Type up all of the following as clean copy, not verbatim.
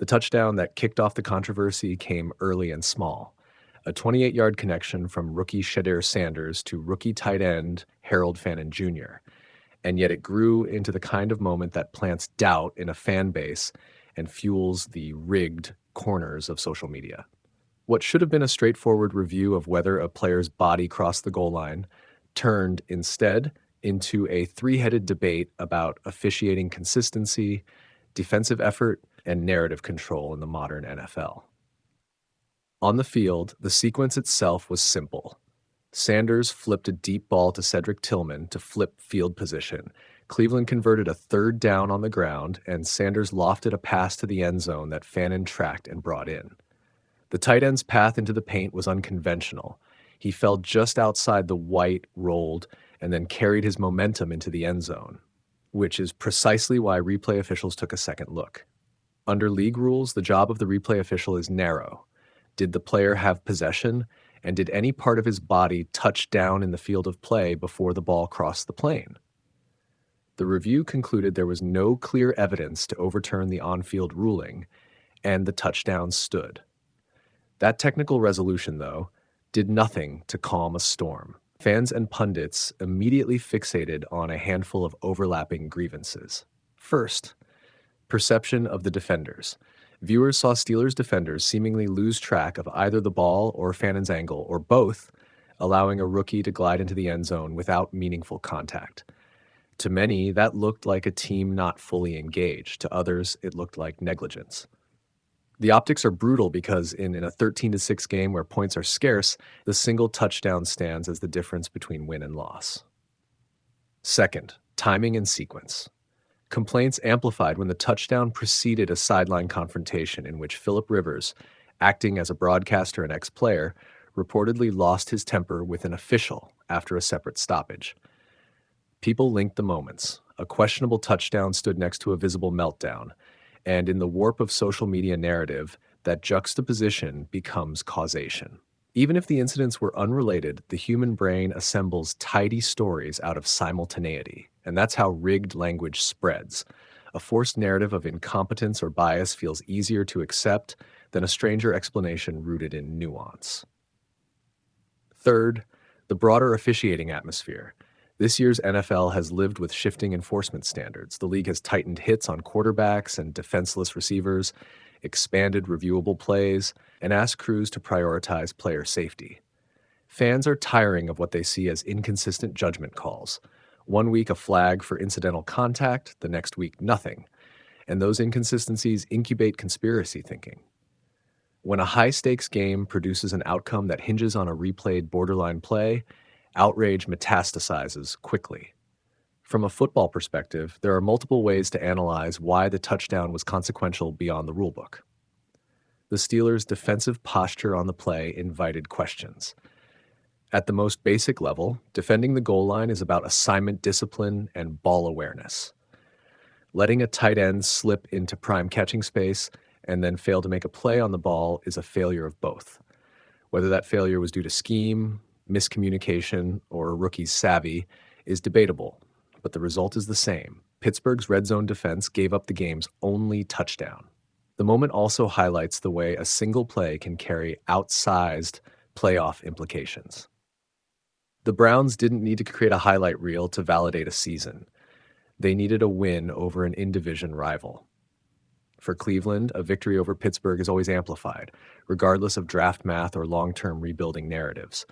The touchdown that kicked off the controversy came early and small. A 28-yard connection from rookie Shedeur Sanders to rookie tight end Harold Fannin Jr., and yet it grew into the kind of moment that plants doubt in a fan base and fuels the rigged corners of social media. What should have been a straightforward review of whether a player's body crossed the goal line turned instead into a three-headed debate about officiating consistency, defensive effort, and narrative control in the modern NFL. On the field, the sequence itself was simple. Sanders flipped a deep ball to Cedric Tillman to flip field position. Cleveland converted a third down on the ground, and Sanders lofted a pass to the end zone that Fannin tracked and brought in. The tight end's path into the paint was unconventional. He fell just outside the white, rolled, and then carried his momentum into the end zone, which is precisely why replay officials took a second look. Under league rules, the job of the replay official is narrow. Did the player have possession, and did any part of his body touch down in the field of play before the ball crossed the plane? The review concluded there was no clear evidence to overturn the on-field ruling, and the touchdown stood. That technical resolution, though, did nothing to calm a storm. Fans and pundits immediately fixated on a handful of overlapping grievances. First, perception of the defenders. Viewers saw Steelers defenders seemingly lose track of either the ball or Fannin's angle, or both, allowing a rookie to glide into the end zone without meaningful contact. To many, that looked like a team not fully engaged. To others, it looked like negligence. The optics are brutal because in a 13-6 game where points are scarce, the single touchdown stands as the difference between win and loss. Second, timing and sequence. Complaints amplified when the touchdown preceded a sideline confrontation in which Philip Rivers, acting as a broadcaster and ex-player, reportedly lost his temper with an official after a separate stoppage. People linked the moments. A questionable touchdown stood next to a visible meltdown, and in the warp of social media narrative, that juxtaposition becomes causation. Even if the incidents were unrelated, the human brain assembles tidy stories out of simultaneity, and that's how rigged language spreads. A forced narrative of incompetence or bias feels easier to accept than a stranger explanation rooted in nuance. Third, the broader officiating atmosphere. This year's NFL has lived with shifting enforcement standards. The league has tightened hits on quarterbacks and defenseless receivers, expanded reviewable plays, and asked crews to prioritize player safety. Fans are tiring of what they see as inconsistent judgment calls. One week a flag for incidental contact, the next week nothing. And those inconsistencies incubate conspiracy thinking. When a high-stakes game produces an outcome that hinges on a replayed borderline play, outrage metastasizes quickly. From a football perspective, there are multiple ways to analyze why the touchdown was consequential beyond the rulebook. The Steelers' defensive posture on the play invited questions. At the most basic level, defending the goal line is about assignment discipline and ball awareness. Letting a tight end slip into prime catching space and then fail to make a play on the ball is a failure of both. Whether that failure was due to scheme, miscommunication, or a rookie's savvy is debatable, but the result is the same. Pittsburgh's red zone defense gave up the game's only touchdown. The moment also highlights the way a single play can carry outsized playoff implications. The Browns didn't need to create a highlight reel to validate a season. They needed a win over an in-division rival. For Cleveland, a victory over Pittsburgh is always amplified, regardless of draft math or long-term rebuilding narratives.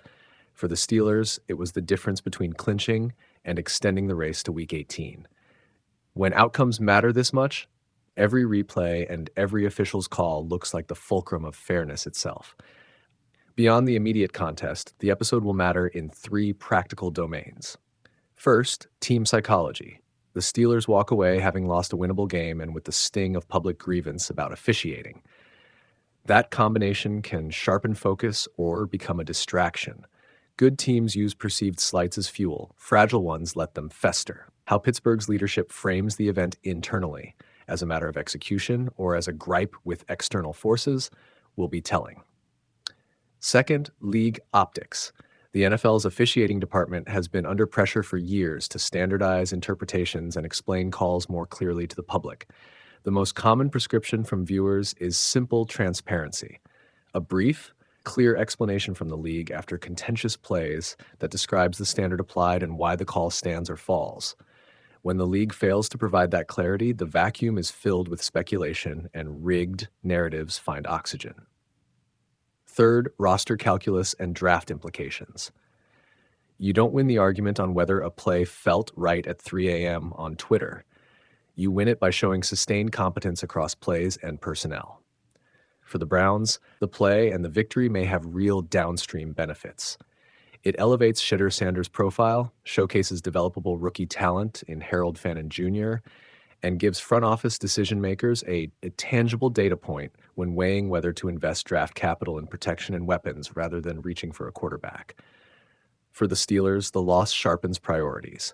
For the Steelers, it was the difference between clinching and extending the race to Week 18. When outcomes matter this much, every replay and every official's call looks like the fulcrum of fairness itself. Beyond the immediate contest, the episode will matter in three practical domains. First, team psychology. The Steelers walk away having lost a winnable game and with the sting of public grievance about officiating. That combination can sharpen focus or become a distraction. Good teams use perceived slights as fuel. Fragile ones let them fester. How Pittsburgh's leadership frames the event internally, as a matter of execution or as a gripe with external forces, will be telling. Second, league optics. The NFL's officiating department has been under pressure for years to standardize interpretations and explain calls more clearly to the public. The most common prescription from viewers is simple transparency, a brief, clear explanation from the league after contentious plays that describes the standard applied and why the call stands or falls. When the league fails to provide that clarity, the vacuum is filled with speculation and rigged narratives find oxygen. Third, roster calculus and draft implications. You don't win the argument on whether a play felt right at 3 a.m. on Twitter. You win it by showing sustained competence across plays and personnel. For the Browns, the play and the victory may have real downstream benefits. It elevates Shedeur Sanders' profile, showcases developable rookie talent in Harold Fannin Jr., and gives front office decision makers a tangible data point when weighing whether to invest draft capital in protection and weapons rather than reaching for a quarterback. For the Steelers, the loss sharpens priorities.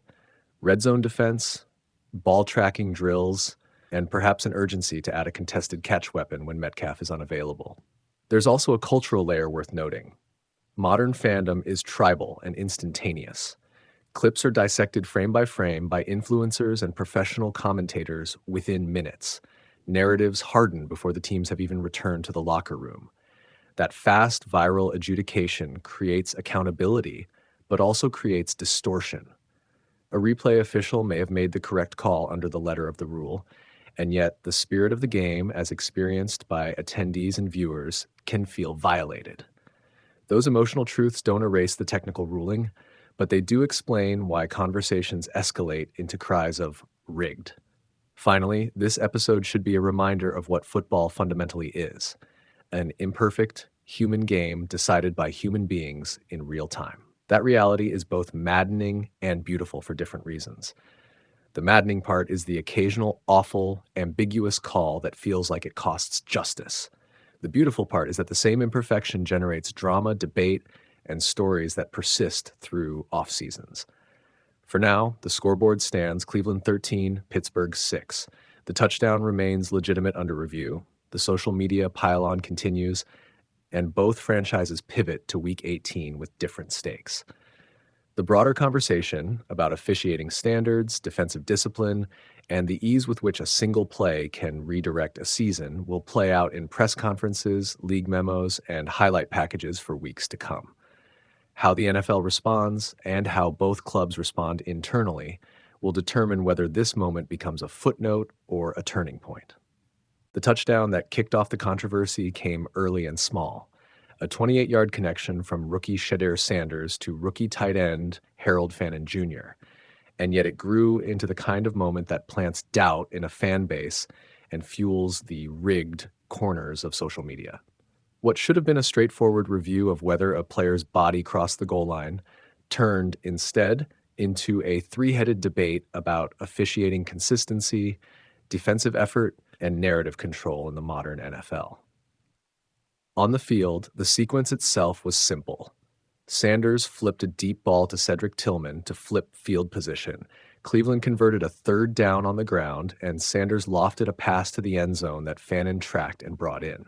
Red zone defense, ball tracking drills, and perhaps an urgency to add a contested catch weapon when Metcalf is unavailable. There's also a cultural layer worth noting. Modern fandom is tribal and instantaneous. Clips are dissected frame by influencers and professional commentators within minutes. Narratives harden before the teams have even returned to the locker room. That fast, viral adjudication creates accountability, but also creates distortion. A replay official may have made the correct call under the letter of the rule, and yet the spirit of the game, as experienced by attendees and viewers, can feel violated. Those emotional truths don't erase the technical ruling, but they do explain why conversations escalate into cries of rigged. Finally, this episode should be a reminder of what football fundamentally is: an imperfect, human game decided by human beings in real time. That reality is both maddening and beautiful for different reasons. The maddening part is the occasional awful, ambiguous call that feels like it costs justice. The beautiful part is that the same imperfection generates drama, debate, and stories that persist through off seasons. For now, the scoreboard stands Cleveland 13, Pittsburgh 6. The touchdown remains legitimate under review. The social media pile-on continues, and both franchises pivot to Week 18 with different stakes. The broader conversation about officiating standards, defensive discipline, and the ease with which a single play can redirect a season will play out in press conferences, league memos, and highlight packages for weeks to come. How the NFL responds and how both clubs respond internally will determine whether this moment becomes a footnote or a turning point. The touchdown that kicked off the controversy came early and small. A 28-yard connection from rookie Shedeur Sanders to rookie tight end Harold Fannin Jr., and yet it grew into the kind of moment that plants doubt in a fan base and fuels the rigged corners of social media. What should have been a straightforward review of whether a player's body crossed the goal line turned instead into a three-headed debate about officiating consistency, defensive effort, and narrative control in the modern NFL. On the field, the sequence itself was simple. Sanders flipped a deep ball to Cedric Tillman to flip field position. Cleveland converted a third down on the ground, and Sanders lofted a pass to the end zone that Fannin tracked and brought in.